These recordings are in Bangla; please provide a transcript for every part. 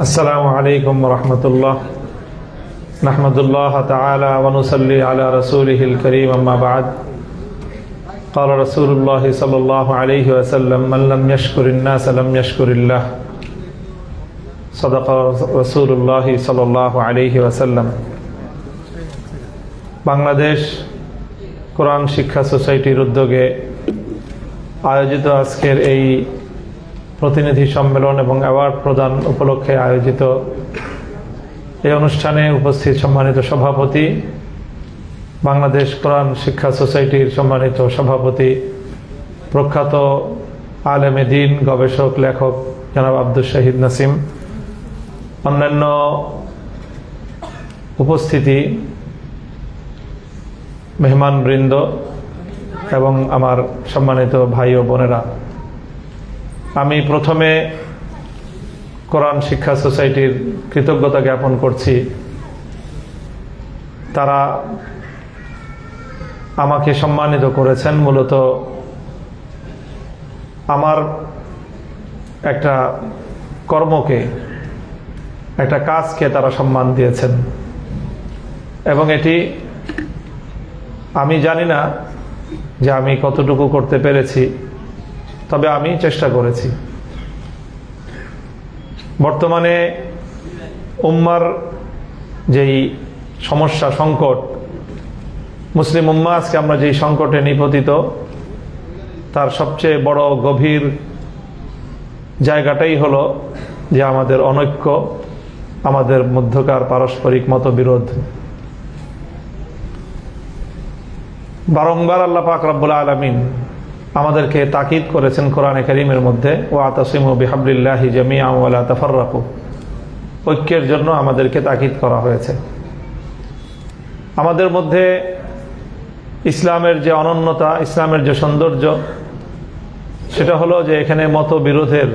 আসসালামু আলাইকুম রহমতুল্লাহ নাহমাদুল্লাহ তাআলা ওয়া নুসাল্লি আলা রাসূলিহিল কারীম আম্মা বা'দ قال رسول الله صلى الله عليه وسلم من لم يشكر الناس لم يشكر الله صدق رسول الله صلى الله عليه وسلم বাংলাদেশ কোরআন শিক্ষা সোসাইটির উদ্যোগে আয়োজিত আজকের এই প্রতিনিধি সম্মেলন এবং অ্যাওয়ার্ড প্রদান উপলক্ষে আয়োজিত এই অনুষ্ঠানে উপস্থিত সম্মানিত সভাপতি, বাংলাদেশ কোরআন শিক্ষা সোসাইটির সম্মানিত সভাপতি, প্রখ্যাত আলেমে দ্বীন, গবেষক, লেখক জনাব আব্দুল শহীদ নাসিম, অন্যান্য উপস্থিতি, মেহমানবৃন্দ এবং আমার সম্মানিত ভাই ও বোনেরা, আমি প্রথমে কোরআন শিক্ষা সোসাইটির কৃতজ্ঞতা জ্ঞাপন করছি। তারা আমাকে সম্মানিত করেছেন, মূলত আমার একটা কর্মকে, একটা কাজকে তারা সম্মান দিয়েছেন এবং এটি আমি জানি না যে আমি কতটুকু করতে পেরেছি, তবে আমি চেষ্টা করেছি। বর্তমানে উম্মার যেই সমস্যা, সংকট, মুসলিম উম্মাহ আজকে আমরা যেই সংকটে নিপতিত, তার সবচেয়ে বড় গভীর জায়গাটাই হলো যে আমাদের অনৈক্য, আমাদের মধ্যকার পারস্পরিক মতবিরোধ। বারংবার আল্লাহ পাক রব্বুল আলামিন আমাদেরকে তাকিদ করেছেন কোরআনে কারীমের মধ্যে, ওয়াতাসিমু বিহাবলিল্লাহি জামিআন ওয়া লা তাফাররাকু। ঐক্যের জন্য আমাদেরকে তাকিদ করা হয়েছে। আমাদের মধ্যে ইসলামের যে অনন্যতা, ইসলামের যে সৌন্দর্য, সেটা হলো যে এখানে মতবিরোধের,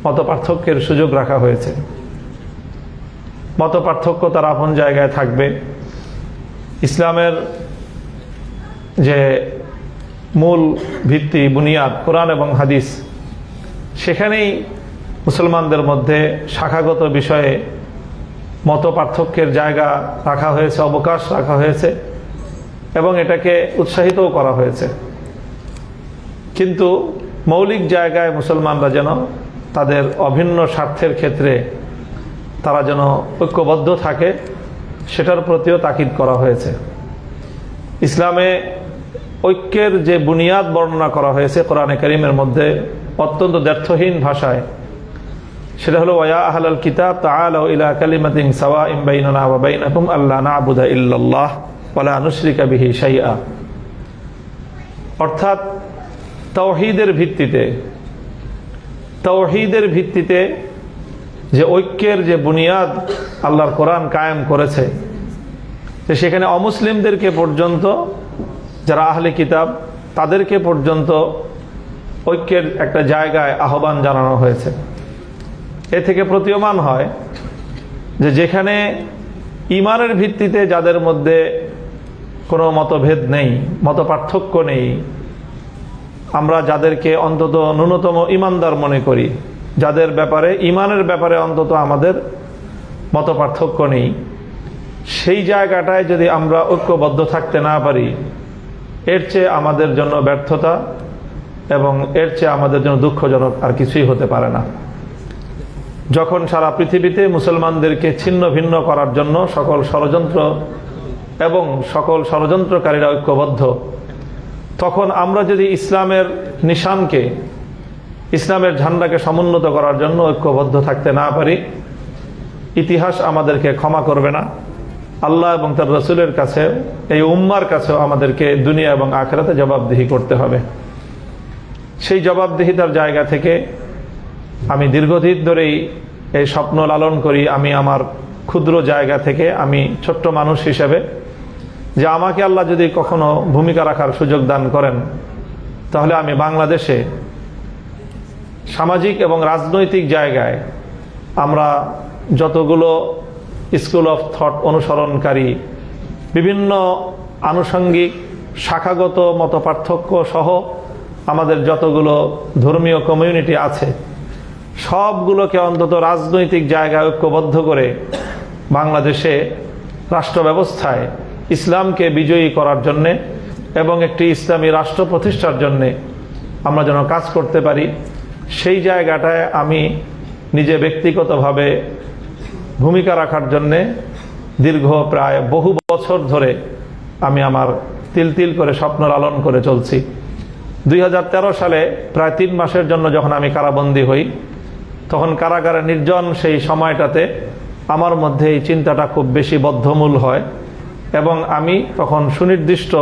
মত পার্থক্যের সুযোগ রাখা হয়েছে। মত পার্থক্য তার আপন জায়গায় থাকবে। ইসলামের যে মূল ভিত্তি, বুনিয়াদ, কোরআন এবং হাদিস, সেখানেই মুসলমানদের মধ্যে শাখাগত বিষয়ে মত পার্থক্যের জায়গা রাখা হয়েছে, অবকাশ রাখা হয়েছে এবং এটাকে উৎসাহিতও করা হয়েছে। কিন্তু মৌলিক জায়গায় মুসলমানরা যেন তাদের অভিন্ন স্বার্থের ক্ষেত্রে তারা যেন ঐক্যবদ্ধ থাকে, সেটার প্রতিও তাকিদ করা হয়েছে। ইসলামে ঐক্যের যে বুনিয়াদ বর্ণনা করা হয়েছে কোরআনে কারীমের মধ্যে অত্যন্ত দ্ব্যর্থহীন ভাষায়, সেটা হলো ওয়া আহলাল কিতাব তাআলাউ ইলা কালিমাতিন সাওয়াইন বাইনানা ওয়া বাইনাকুম আল্লা না'বুদা ইল্লাল্লাহ ওয়া লা নুশরিকা বিহি শাইআ। অর্থাৎ তাওহীদের ভিত্তিতে যে ঐক্যের যে বুনিয়াদ আল্লাহর কোরআন কায়েম করেছে, যে সেখানে অমুসলিমদেরকে পর্যন্ত, যারা আহলে কিতাব, তাদেরকে পর্যন্ত ঐক্যের একটা জায়গায় আহ্বান জানানো হয়েছে। এ থেকে প্রতীয়মান হয় যে যেখানে ঈমানের ভিত্তিতে যাদের মধ্যে কোনো মতভেদ নেই, মত পার্থক্য নেই, আমরা যাদেরকে অন্তত ন্যূনতম ঈমানদার মনে করি, যাদের ব্যাপারে, ঈমানের ব্যাপারে অন্তত আমাদের মত পার্থক্য নেই, সেই জায়গাটায় যদি আমরা ঐক্যবদ্ধ থাকতে না পারি, এর চেয়ে আমাদের জন্য ব্যর্থতা এবং এর চেয়ে আমাদের জন্য দুঃখজনক আর কিছুই হতে পারে না। যখন সারা পৃথিবীতে মুসলমানদেরকে ছিন্ন ভিন্ন করার জন্য সকল ষড়যন্ত্র এবং সকল ষড়যন্ত্রকারীরা ঐক্যবদ্ধ, তখন আমরা যদি ইসলামের নিশানকে, ইসলামের ঝান্ডাকে সমুন্নত করার জন্য ঐক্যবদ্ধ থাকতে না পারি, ইতিহাস আমাদেরকে ক্ষমা করবে না। আল্লাহ এবং তার রাসূলের কাছে, এই উম্মার কাছেও আমাদেরকে দুনিয়া এবং আখিরাতে জবাবদিহি করতে হবে। সেই জবাবদিহিতার জায়গা থেকে আমি দীর্ঘদিন ধরেই এই স্বপ্ন লালন করি, আমি আমার ক্ষুদ্র জায়গা থেকে, আমি ছোট্ট মানুষ হিসেবে, যে আমাকে আল্লাহ যদি কখনো ভূমিকা রাখার সুযোগ দান করেন, তাহলে আমি বাংলাদেশে সামাজিক এবং রাজনৈতিক জায়গায় আমরা যতগুলো স্কুল অফ থট অনুসরণকারী, বিভিন্ন আনুষঙ্গিক শাখাগত মত পার্থক্য সহ আমাদের যতগুলো ধর্মীয় কমিউনিটি আছে, সবগুলোকে অন্তত রাজনৈতিক জায়গায় ঐক্যবদ্ধ করে বাংলাদেশে রাষ্ট্র ব্যবস্থায় ইসলামকে বিজয়ী করার জন্যে এবং একটি ইসলামী রাষ্ট্র প্রতিষ্ঠার জন্যে আমরা যেন কাজ করতে পারি, সেই জায়গাটায় আমি নিজে ব্যক্তিগতভাবে ভূমিকা রাখার জন্যে দীর্ঘ প্রায় বহু বছর ধরে আমি আমার তিল তিল করে স্বপ্ন লালন করে চলছি। 2013 সালে প্রায় 3 মাসের জন্য যখন আমি কারাবন্দী হই, তখন কারাগারে নির্জন সেই সময়টাতে আমার মধ্যে এই চিন্তাটা খুব বেশি বদ্ধমূল হয় এবং আমি তখন সুনির্দিষ্ট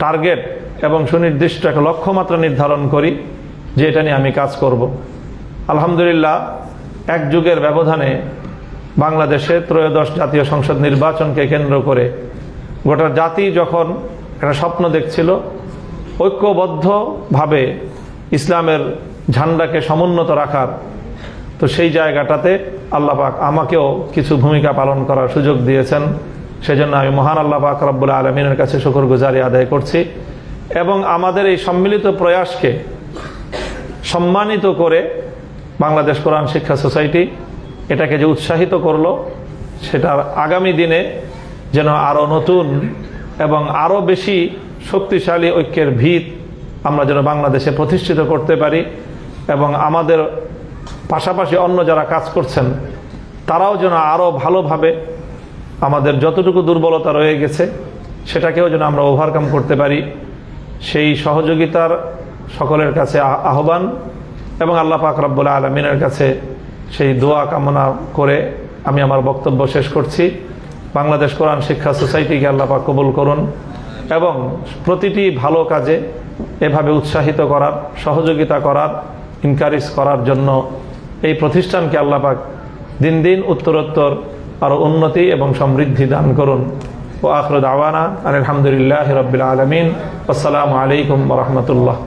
টার্গেট এবং সুনির্দিষ্ট একটা লক্ষ্যমাত্রা নির্ধারণ করি যে এটা নিয়ে আমি কাজ করব। আলহামদুলিল্লাহ, এক যুগের ব্যবধানে বাংলাদেশে ত্রয়োদশ জাতীয় সংসদ নির্বাচনকে কেন্দ্র করে গোটা জাতি যখন একটা স্বপ্ন দেখছিল ঐক্যবদ্ধভাবে ইসলামের ঝান্ডাকে সমুন্নত রাখার, তো সেই জায়গাটাতে আল্লাহ পাক আমাকেও কিছু ভূমিকা পালন করার সুযোগ দিয়েছেন। সেজন্য আমি মহান আল্লাহ পাক রব্বুল আলামিনের কাছে শুকরগুজারি আদায় করছি এবং আমাদের এই সম্মিলিত প্রয়াসকে সম্মানিত করে বাংলাদেশ কোরআন শিক্ষা সোসাইটি এটাকে যে উৎসাহিত করলো, সেটার আগামী দিনে যেন আরও নতুন এবং আরও বেশি শক্তিশালী ঐক্যের ভিত আমরা যেন বাংলাদেশে প্রতিষ্ঠিত করতে পারি এবং আমাদের পাশাপাশি অন্য যারা কাজ করছেন তারাও যেন আরও ভালোভাবে আমাদের যতটুকু দুর্বলতা রয়ে গেছে সেটাকেও যেন আমরা ওভারকাম করতে পারি, সেই সহযোগিতার সকলের কাছে আহ্বান এবং আল্লাহ পাক রব্বুল আলামিনের কাছে সেই দোয়া কামনা করে আমি আমার বক্তব্য শেষ করছি। বাংলাদেশ কোরআন শিক্ষা সোসাইটিকে আল্লাহ পাক কবুল করুন এবং প্রতিটি ভালো কাজে এভাবে উৎসাহিত করার, সহযোগিতা করার, ইনকারেজ করার জন্য এই প্রতিষ্ঠানকে আল্লাহ পাক দিন দিন উত্তরোত্তর আরও উন্নতি এবং সমৃদ্ধি দান করুন। ও আখিরু দাওয়ানা আলহামদুলিল্লাহি রাব্বিল আলামিন। আসসালামু আলাইকুম ওয়া রাহমাতুল্লাহ।